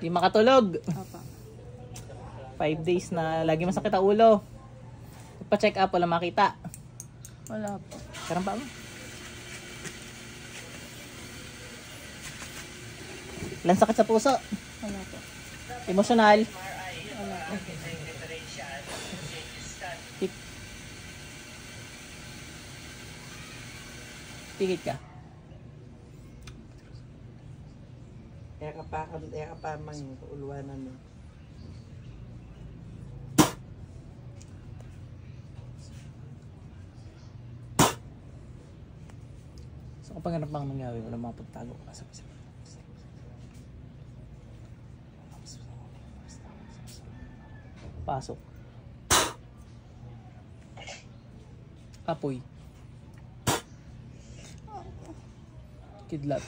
Di makatulog. Opo. 5 days na lagi masakit ang ulo. Pa-check up, wala makita. Wala po. Karang pa mo? Ilan sakit sa puso? Wala po. Emosyonal? Wala po. Tikit ka. Kaya ka pa mang uluwanan mo. So kapag hanap bang mangyari, wala mga pagtago. Pasok. Apoy. Kidlat.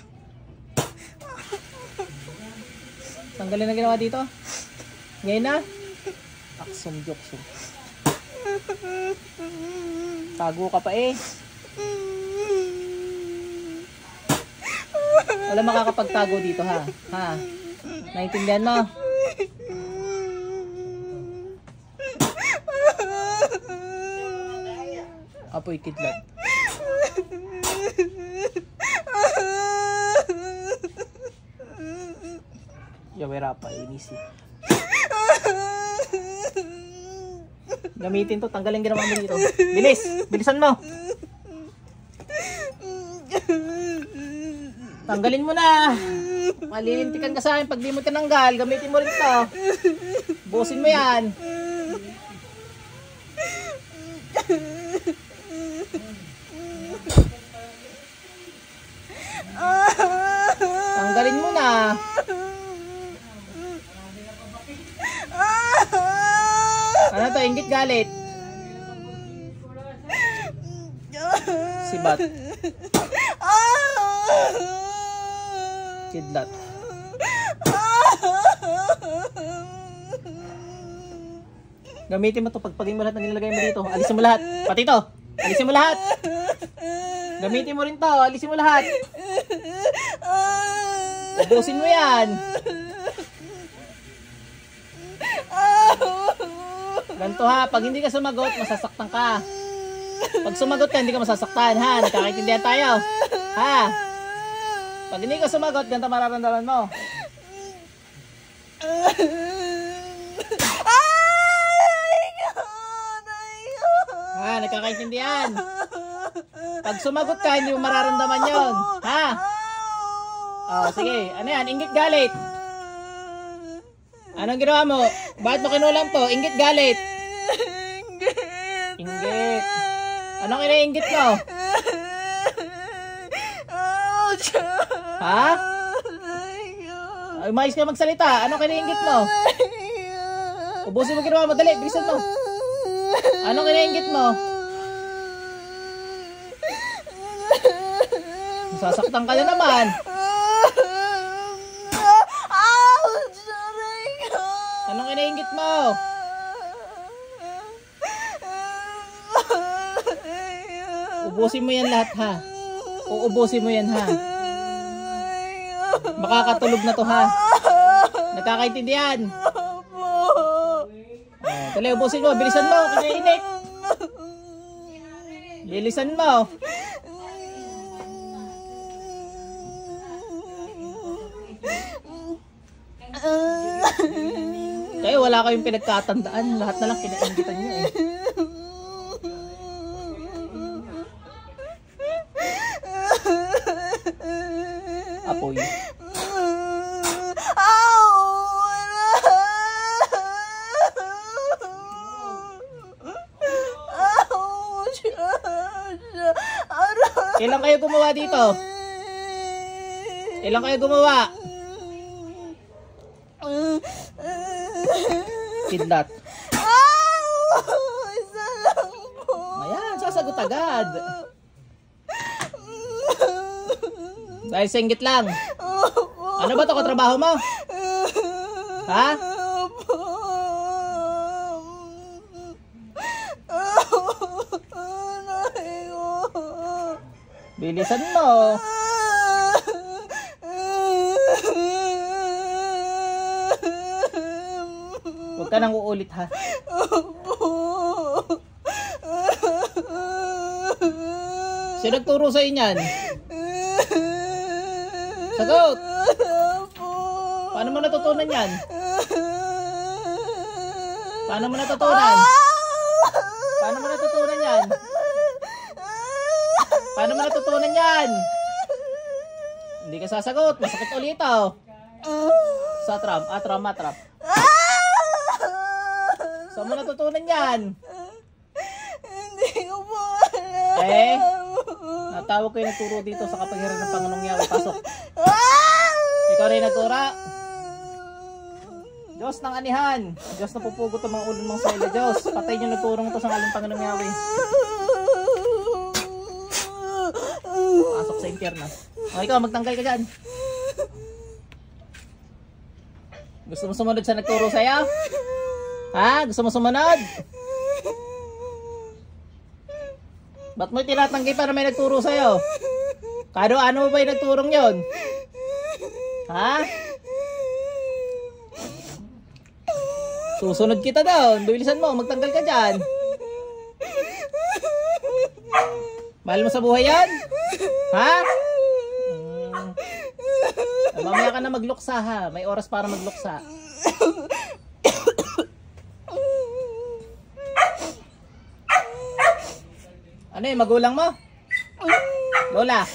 Tanggalin na ginawa dito. Ngayon na. Aksum joksum. Tago ka pa eh. Wala makakapagtago dito ha. Ha? Naintindihan mo? Apoy kidlat. Yawera pa, inisi. Gamitin to, tanggalin ginawa mo dito. Bilis! Bilisan mo! Tanggalin mo na! Malilintikan ka sa akin pag di mo tinanggal. Gamitin mo rin to. Busin mo yan. Tanggalin mo na. Ano to? Inggit galit. Sibat. Kidlat. Gamitin mo to. Pagpagin mo lahat na nilagay mo dito. Alisin mo lahat. Pati to. Alisin mo lahat. Gamitin mo rin to. Alisin mo lahat. Ubusin mo yan. Ganito ha. Pag hindi ka sumagot, masasaktan ka. Pag sumagot ka, hindi ka masasaktan ha. Nagkakaintindihan tayo. Ha? Pag hindi ka sumagot, ganito mararamdaman mo. Ha? Nagkakaintindihan. Pag sumagot ka, hindi mo mararamdaman yon. Ha? Oh, sige. Ano yan? Inggit galit. Anong ginawa mo? Bakit mo kinulam to? Inggit galit. Inggit. Anong ina-inggit mo? Ha? Ay, mais ka magsalita. Anong ina-inggit mo? Ubusin mo ginawa mo. Dali, bilisan mo. Anong ina-inggit mo? Masasaktan ka na naman. Anong ina-inggit mo? Ubusin mo yan lahat ha. Uubusin mo yan ha. Makakatulog na to ha. Nagkakaintindihan. Dali, ubusin mo. Bilisan mo. Kinainit. Bilisan mo. Kaya wala kayong pinagkatandaan. Lahat na lang kinaingitan niyo eh. Apoy. Ilang kayo gumawa dito? Ilang kayo gumawa? Kidlat. Isa lang po. Ayan, sasagot agad. Dahil sa inggit lang. Ano ba ito? Katrabaho mo? Ha? Bilisan mo. Huwag ka nang uulit ha. Sino nagturo sa inyan? Sagot! Paano mo natutunan yan? Paano mo natutunan? Paano mo natutunan yan? Paano mo natutunan yan? Hindi ka sasagot. Masakit ulit oh. Satram, atram, matrap. Saan mo natutunan yan? Hindi ko po alam. Eh? Natawag ko yung nagturo dito sa kapangyarihan ng Panginoong Yahweh. Pasok. Ikaw rin nagtura. Diyos ng anihan. Diyos na pupugot ang mga ulo ng mga swela. Diyos, patay niyo nagturong ito sa ngalang Panginoong Yahweh. Pasok sa impyerno. O ikaw, magtanggal ka dyan. Gusto mo sumunod sa nagturo sa'yo? Ha? Gusto mo sumunod? Ba't mo tinatanggi para may nagturo sa'yo? Ano ba yung nagturong yon? Ha? Susunod kita doon. Bilisan mo, magtanggal ka dyan. Mahal mo sa buhay yan? Ha? Mamaya ka na magluksa ha. May oras para magluksa. Ano yung magulang mo? Lola?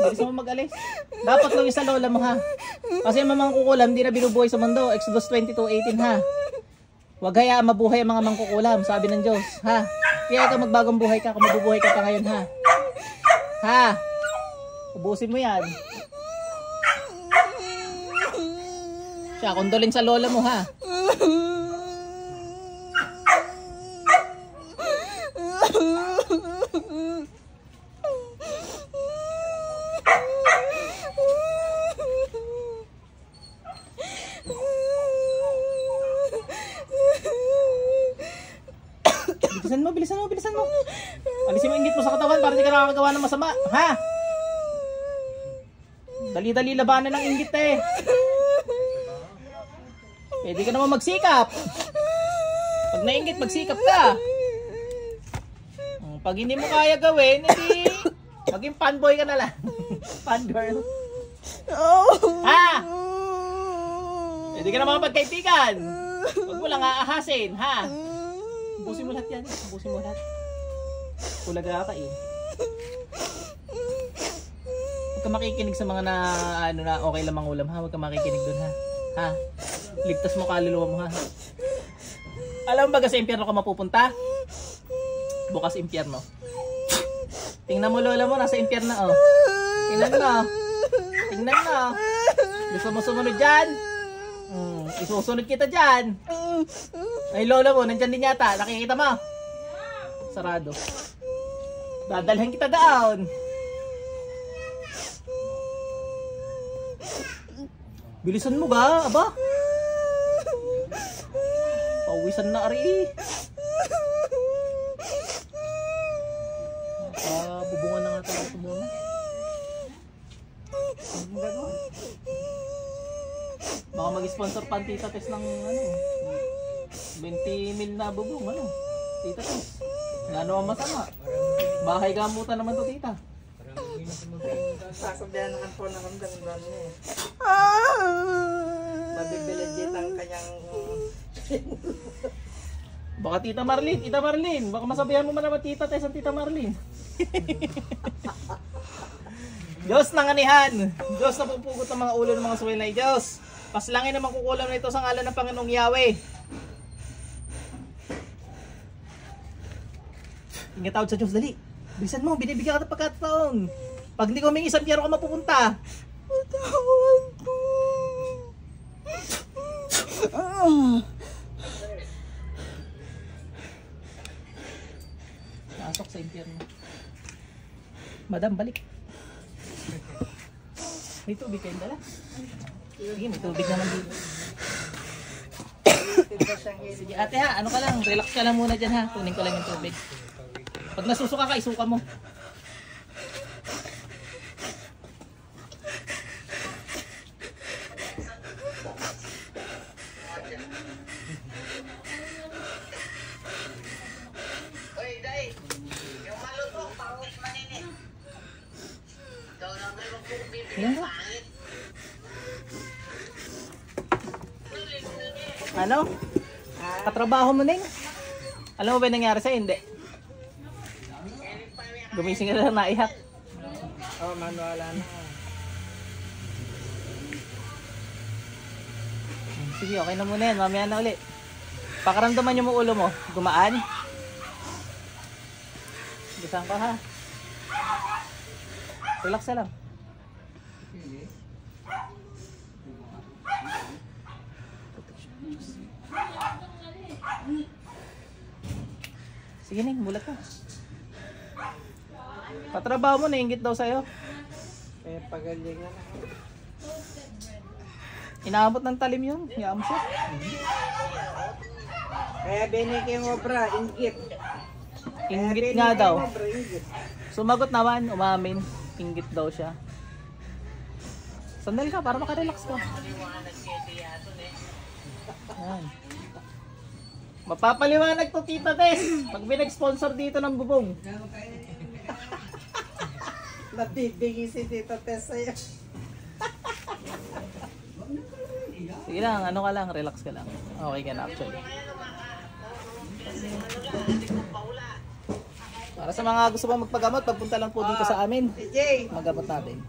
Bilisan mo mag-alis. Dapat luwis sa lola mo ha. Kasi yung mamang kukulam hindi na binubuhay sa mundo. Exodus 22:18 ha. Huwag hayaan mabuhay ang mga mangkukulam, sabi ng Diyos, ha? Kaya ka magbagong buhay ka kung mabubuhay ka pa ngayon, ha? Ha? Ubusin mo yan. Siya, kondolin sa lola mo, ha? Bilisan mo. Alisin mo inggit mo sa katawan para di ka nakakagawa ng masama. Ha? Dali-dali labanan ng inggit eh. Pwede ka naman magsikap. Pag nainggit, magsikap ka. Pag hindi mo kaya gawin, hindi. Maging fanboy ka na lang. Fangirl. Ha? Pwede ka naman magkaibigan. Huwag mo lang aahasin, ha? Ubusin mo lahat yan. Ubusin mo lahat. Ulaga ka eh. Huwag ka makikinig sa mga na okay lang mangulam ha. Huwag ka makikinig dun ha. Ha? Ligtas mo kaluluwa mo ha. Alam mo ba sa impyerno ka mapupunta? Bukas impyerno. Tingnan mo lola mo, nasa impyerno oh. Tingnan mo. Tingnan mo. Gusto mo sumunod dyan? Isusunod kita dyan. Ay lola mo, nandyan din yata. Nakikita mo? Sarado. Dadalhin kita down. Bilisan mo ba? Aba? Pawisan na ari. Bubungan na nga tayo muna. Ano gagawa? Baka mag-sponsor pa ang Tita Tess ng 20 mil na bubong, Tita Tess. Ano ang masama? Bahay gamutan naman to, tita. Sasabihan naman po ng ramdam niya. Mabibilid din ang kanyang... Baka Tita Marlene, baka masabihan mo man naman Tita Tess ang Tita Marlene. Diyos ng anihan, Diyos na pupugot ng mga ulo ng mga suwelay, Diyos. Paslangin naman kukulam na ito sa ngalan ng Panginoong Yahweh. Ingat tawad sa Diyos, dali. Bilisan mo, binibigyan ka ng pagkataon. Pag hindi ko humingi sa impyerno ka mapupunta. Patawad po. Pasok sa impyerno. Madam, balik. May tubig kayong dala? Sige, may tubig naman dito. Sige, ate ha, ano ka lang, relax ka lang muna dyan ha. Kunin ko lang yung tubig. Pag nasusuka ka, isuka mo. Yan ba? Ano? Katrabaho mo na yun. Alam mo ba yung nangyari sa'yo? Hindi. Gumising ka na lang naiyak. Oh, manuala na. Sige, okay na muna yan. Mamaya na ulit. Pakaramdaman yung ulo mo. Gumaan. Bisan ka ha. Relax na lang. Sige Ning, mulat ka. Patrabaho mo, nainggit daw sa'yo. Eh, pagalingan ako. Inaabot ng talim yun. Yaam siya. Kaya binigyan mo bra, inggit. Inggit nga daw. Bra, inggit. Sumagot naman, umamin. Inggit daw siya. Sandal ka para makarelax ka. Yan. Mapapaliwanag to Tita Tess pag binag-sponsor dito ng bubong. Nabibigay si Tito Tess sa'yo. Sige lang, ano ka lang, relax ka lang. Okay ka na actually. Para sa mga gusto pang magpagamot, pagpunta lang po dito sa amin. DJ! Magamot natin.